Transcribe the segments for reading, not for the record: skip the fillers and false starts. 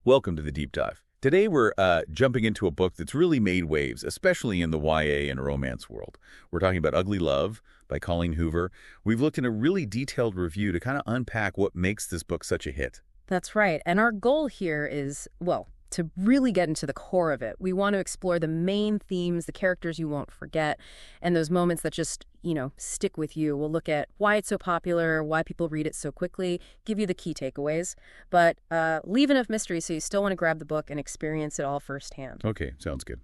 Welcome to the Deep Dive. Today we're jumping into a book that's really made waves, especially in the YA and romance world. We're talking about Ugly Love by Colleen Hoover. We've looked in a really detailed review to kind of unpack what makes this book such a hit. That's right. And our goal here is, well, to really get into the core of it. We want to explore the main themes, the characters you won't forget, and those moments that just, stick with you. We'll look at why it's so popular, why people read it so quickly, give you the key takeaways, but leave enough mystery so you still want to grab the book and experience it all firsthand. Okay, sounds good.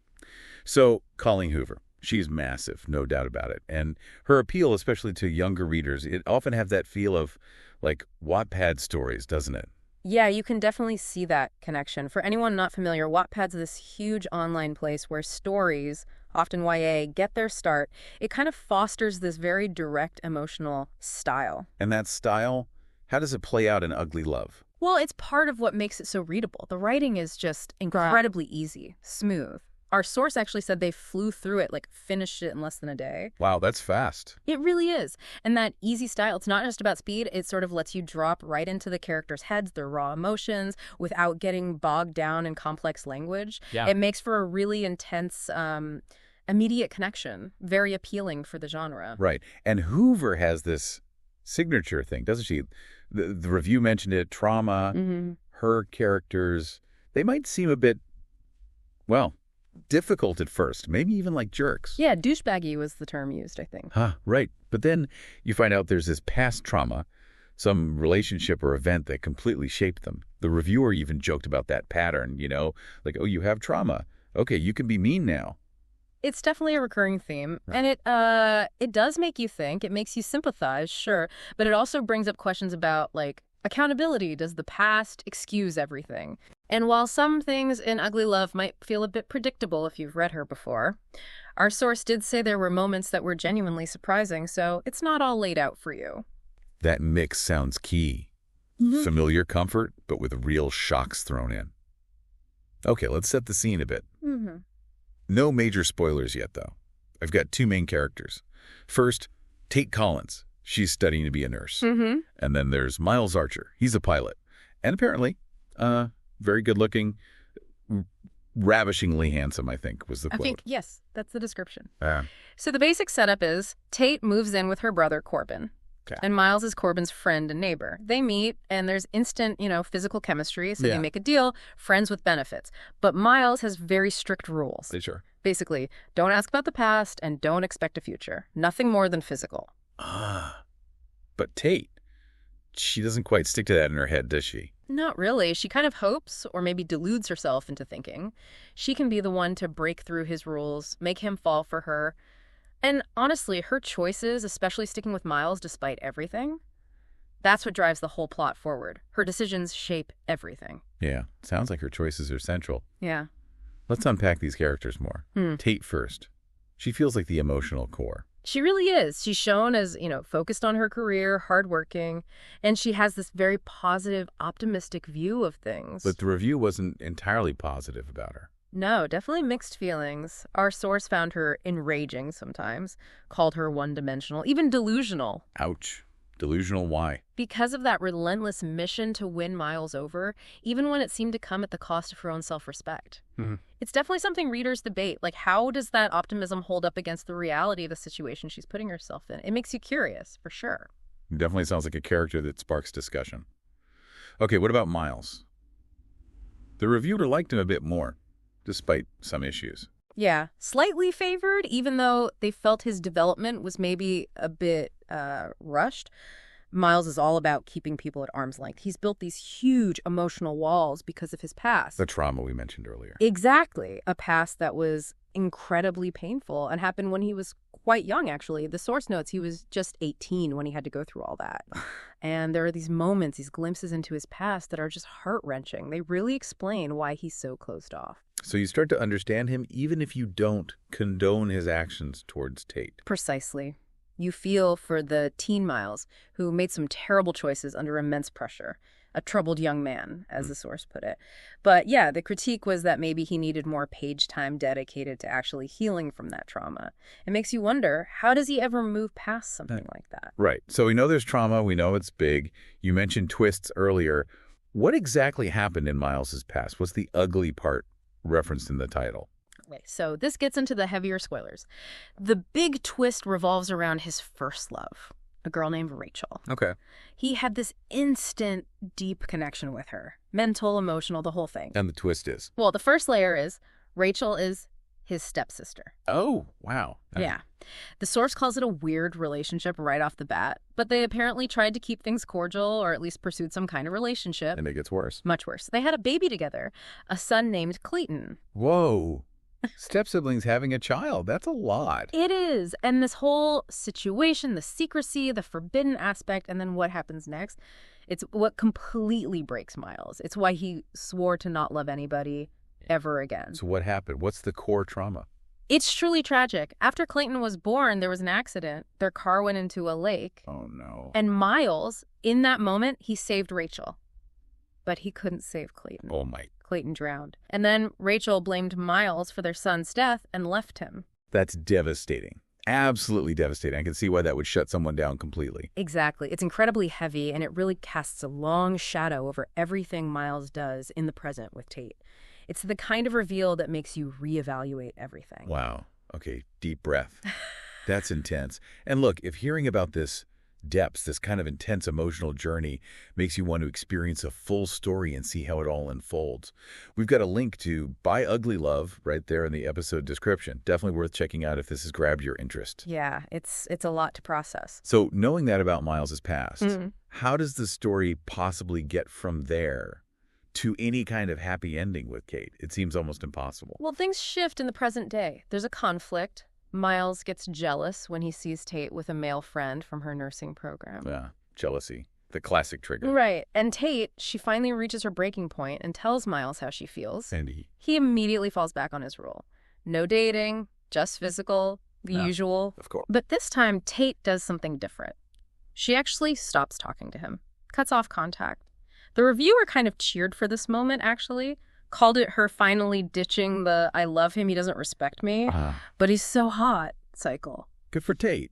So, Colleen Hoover. She's massive, no doubt about it. And her appeal, especially to younger readers, it often have that feel of, like, Wattpad stories, doesn't it? Yeah, you can definitely see that connection. For anyone not familiar, Wattpad's this huge online place where stories, often YA, get their start. It kind of fosters this very direct emotional style. And that style, how does it play out in Ugly Love? Well, it's part of what makes it so readable. The writing is just incredibly easy, smooth. Our source actually said they flew through it, like finished it in less than a day. Wow, that's fast. It really is. And that easy style, it's not just about speed. It sort of lets you drop right into the characters' heads, their raw emotions, without getting bogged down in complex language. Yeah. It makes for a really intense, immediate connection. Very appealing for the genre. Right. And Hoover has this signature thing, doesn't she? The review mentioned it, trauma, her characters, they might seem a bit, well, difficult at first, maybe even like jerks. Yeah, douchebaggy was the term used, I think. Right. But then you find out there's this past trauma, some relationship or event that completely shaped them. The reviewer even joked about that pattern, like, oh, you have trauma. Okay, you can be mean now. It's definitely a recurring theme, and it does make you think. It makes you sympathize, sure, but it also brings up questions about, like, accountability. Does the past excuse everything? And while some things in Ugly Love might feel a bit predictable if you've read her before, our source did say there were moments that were genuinely surprising, so it's not all laid out for you. That mix sounds key. Familiar comfort, but with real shocks thrown in. Okay, let's set the scene a bit. No major spoilers yet, though. I've got two main characters. First, Tate Collins. She's studying to be a nurse. And then there's Miles Archer. He's a pilot. And apparently, very good-looking, ravishingly handsome, I think, was the quote. Yes, that's the description. So the basic setup is Tate moves in with her brother, Corbin. Okay. And Miles is Corbin's friend and neighbor. They meet, and there's instant, physical chemistry, so they make a deal, friends with benefits. But Miles has very strict rules. Sure. Basically, don't ask about the past and don't expect a future. Nothing more than physical. But Tate, she doesn't quite stick to that in her head, does she? Not really. She kind of hopes, or maybe deludes herself into thinking, she can be the one to break through his rules, make him fall for her. And honestly, her choices, especially sticking with Miles despite everything, that's what drives the whole plot forward. Her decisions shape everything. Yeah, sounds like her choices are central. Yeah. Let's unpack these characters more. Tate first. She feels like the emotional core. She really is. She's shown as, focused on her career, hardworking, and she has this very positive, optimistic view of things. But the review wasn't entirely positive about her. No, definitely mixed feelings. Our source found her enraging sometimes, called her one-dimensional, even delusional. Ouch. Delusional why? Because of that relentless mission to win Miles over, even when it seemed to come at the cost of her own self-respect. It's definitely something readers debate, like how does that optimism hold up against the reality of the situation she's putting herself in? It makes you curious, for sure. It definitely sounds like a character that sparks discussion. Okay, what about Miles? The reviewer liked him a bit more, despite some issues. Yeah, slightly favored, even though they felt his development was maybe a bit rushed. Miles is all about keeping people at arm's length. He's built these huge emotional walls because of his past. The trauma we mentioned earlier. Exactly. A past that was incredibly painful and happened when he was quite young, actually. The source notes he was just 18 when he had to go through all that. And there are these moments, these glimpses into his past that are just heart-wrenching. They really explain why he's so closed off. So you start to understand him even if you don't condone his actions towards Tate. Precisely. You feel for the teen Miles, who made some terrible choices under immense pressure. A troubled young man, as the source put it. But yeah, the critique was that maybe he needed more page time dedicated to actually healing from that trauma. It makes you wonder, how does he ever move past something like that? Right. So we know there's trauma. We know it's big. You mentioned twists earlier. What exactly happened in Miles's past? What's the ugly part referenced in the title? Okay, so this gets into the heavier spoilers. The big twist revolves around his first love, a girl named Rachel. Okay. He had this instant, deep connection with her. Mental, emotional, the whole thing. And the twist is? Well, the first layer is Rachel is his stepsister. Oh, wow. Yeah. The source calls it a weird relationship right off the bat, but they apparently tried to keep things cordial or at least pursued some kind of relationship. And it gets worse. Much worse. They had a baby together, a son named Clayton. Whoa. Step-siblings having a child. That's a lot. It is. And this whole situation, the secrecy, the forbidden aspect, and then what happens next, it's what completely breaks Miles. It's why he swore to not love anybody ever again. So what happened? What's the core trauma? It's truly tragic. After Clayton was born, there was an accident. Their car went into a lake. Oh, no. And Miles, in that moment, he saved Rachel. But he couldn't save Clayton. Oh, my. Clayton drowned. And then Rachel blamed Miles for their son's death and left him. That's devastating. Absolutely devastating. I can see why that would shut someone down completely. Exactly. It's incredibly heavy, and it really casts a long shadow over everything Miles does in the present with Tate. It's the kind of reveal that makes you reevaluate everything. Wow. Okay, deep breath. That's intense. And look, if hearing about this depths, this kind of intense emotional journey makes you want to experience a full story and see how it all unfolds, we've got a link to Buy Ugly Love right there in the episode description. Definitely worth checking out if this has grabbed your interest. Yeah, it's a lot to process. So knowing that about Miles's past, how does the story possibly get from there to any kind of happy ending with Kate? It seems almost impossible. Well, things shift in the present day. There's a conflict. Miles gets jealous when he sees Tate with a male friend from her nursing program. Yeah, jealousy. The classic trigger. Right. And Tate, she finally reaches her breaking point and tells Miles how she feels. And he immediately falls back on his rule. No dating, just physical, the usual. Of course. But this time, Tate does something different. She actually stops talking to him, cuts off contact. The reviewer kind of cheered for this moment, actually. Called it her finally ditching the I love him, he doesn't respect me, but he's so hot cycle. Good for Tate.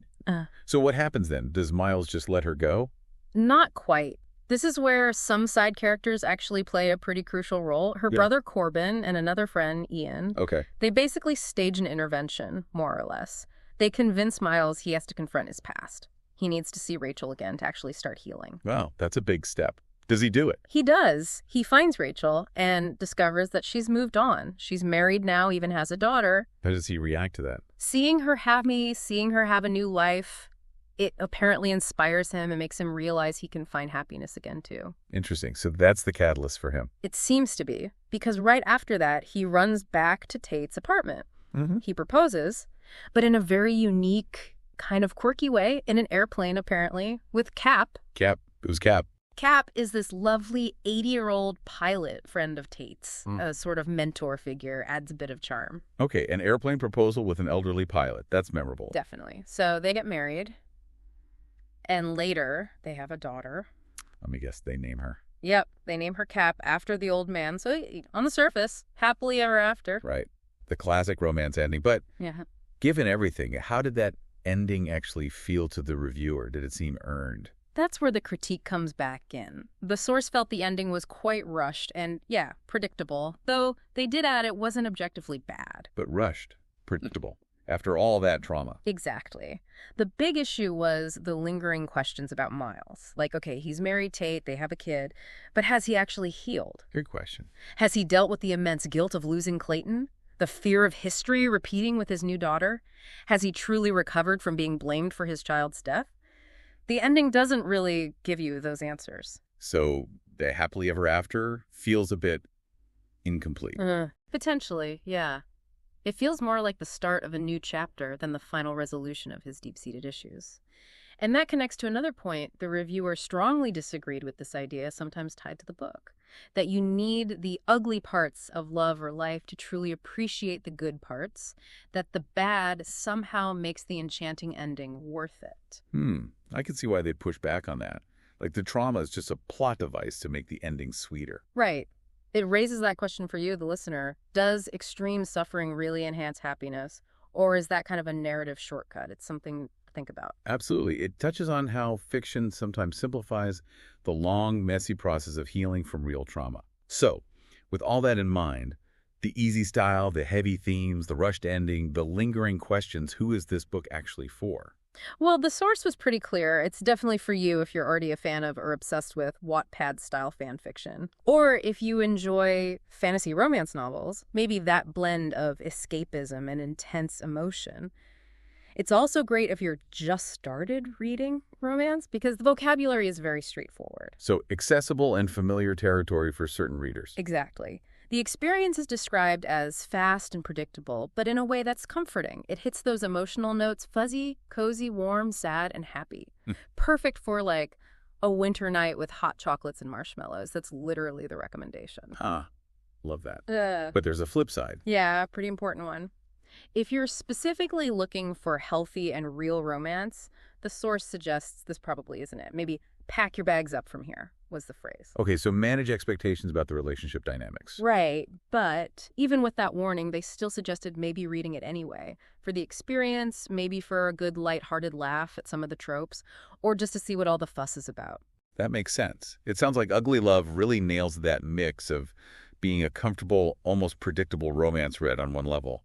So what happens then? Does Miles just let her go? Not quite. This is where some side characters actually play a pretty crucial role. Her brother Corbin and another friend, Ian. Okay. They basically stage an intervention, more or less. They convince Miles he has to confront his past. He needs to see Rachel again to actually start healing. Wow, that's a big step. Does he do it? He does. He finds Rachel and discovers that she's moved on. She's married now, even has a daughter. How does he react to that? Seeing her happy, seeing her have a new life, it apparently inspires him and makes him realize he can find happiness again, too. Interesting. So that's the catalyst for him. It seems to be, because right after that, he runs back to Tate's apartment. He proposes, but in a very unique, kind of quirky way, in an airplane, apparently, with Cap. Cap. Who's Cap? Cap is this lovely 80-year-old pilot friend of Tate's, a sort of mentor figure, adds a bit of charm. Okay, an airplane proposal with an elderly pilot. That's memorable. Definitely. So they get married, and later they have a daughter. Let me guess, they name her. Yep, they name her Cap after the old man. So on the surface, happily ever after. Right. The classic romance ending. But yeah, given everything, how did that ending actually feel to the reviewer? Did it seem earned? That's where the critique comes back in. The source felt the ending was quite rushed and, yeah, predictable, though they did add it wasn't objectively bad. But rushed, predictable, after all that trauma. Exactly. The big issue was the lingering questions about Miles. Like, okay, he's married Tate, they have a kid, but has he actually healed? Good question. Has he dealt with the immense guilt of losing Clayton? The fear of history repeating with his new daughter? Has he truly recovered from being blamed for his child's death? The ending doesn't really give you those answers. So the happily ever after feels a bit incomplete. Potentially, yeah. It feels more like the start of a new chapter than the final resolution of his deep-seated issues. And that connects to another point. The reviewer strongly disagreed with this idea, sometimes tied to the book, that you need the ugly parts of love or life to truly appreciate the good parts, that the bad somehow makes the enchanting ending worth it. I can see why they'd push back on that. Like the trauma is just a plot device to make the ending sweeter. Right. It raises that question for you, the listener. Does extreme suffering really enhance happiness? Or is that kind of a narrative shortcut? It's something think about. Absolutely. It touches on how fiction sometimes simplifies the long, messy process of healing from real trauma. So, with all that in mind, the easy style, the heavy themes, the rushed ending, the lingering questions, who is this book actually for? Well, the source was pretty clear. It's definitely for you if you're already a fan of or obsessed with Wattpad-style fan fiction. Or if you enjoy fantasy romance novels, maybe that blend of escapism and intense emotion. It's also great if you're just started reading romance because the vocabulary is very straightforward. So, accessible and familiar territory for certain readers. Exactly. The experience is described as fast and predictable, but in a way that's comforting. It hits those emotional notes, fuzzy, cozy, warm, sad, and happy. Perfect for, like, a winter night with hot chocolates and marshmallows. That's literally the recommendation. Love that. But there's a flip side. Yeah, pretty important one. If you're specifically looking for healthy and real romance, the source suggests this probably isn't it. Maybe pack your bags up from here was the phrase. Okay, so manage expectations about the relationship dynamics. Right, but even with that warning, they still suggested maybe reading it anyway. For the experience, maybe for a good lighthearted laugh at some of the tropes, or just to see what all the fuss is about. That makes sense. It sounds like Ugly Love really nails that mix of being a comfortable, almost predictable romance read on one level,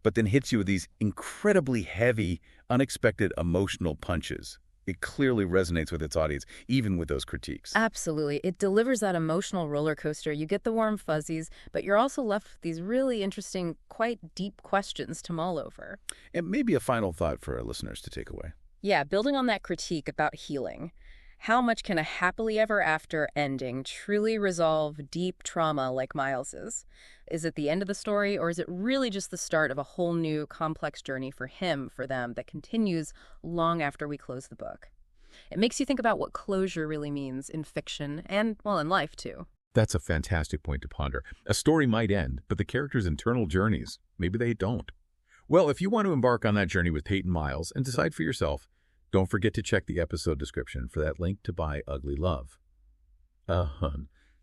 but then hits you with these incredibly heavy, unexpected emotional punches. It clearly resonates with its audience, even with those critiques. Absolutely. It delivers that emotional roller coaster. You get the warm fuzzies, but you're also left with these really interesting, quite deep questions to mull over. And maybe a final thought for our listeners to take away. Yeah, building on that critique about healing. How much can a happily ever after ending truly resolve deep trauma like Miles's? Is it the end of the story, or is it really just the start of a whole new complex journey for him, for them, that continues long after we close the book? It makes you think about what closure really means in fiction and, well, in life, too. That's a fantastic point to ponder. A story might end, but the characters' internal journeys, maybe they don't. Well, if you want to embark on that journey with Tate and Miles and decide for yourself, don't forget to check the episode description for that link to buy Ugly Love.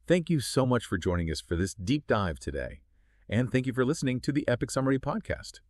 Thank you so much for joining us for this deep dive today. And thank you for listening to the Epic Summary Podcast.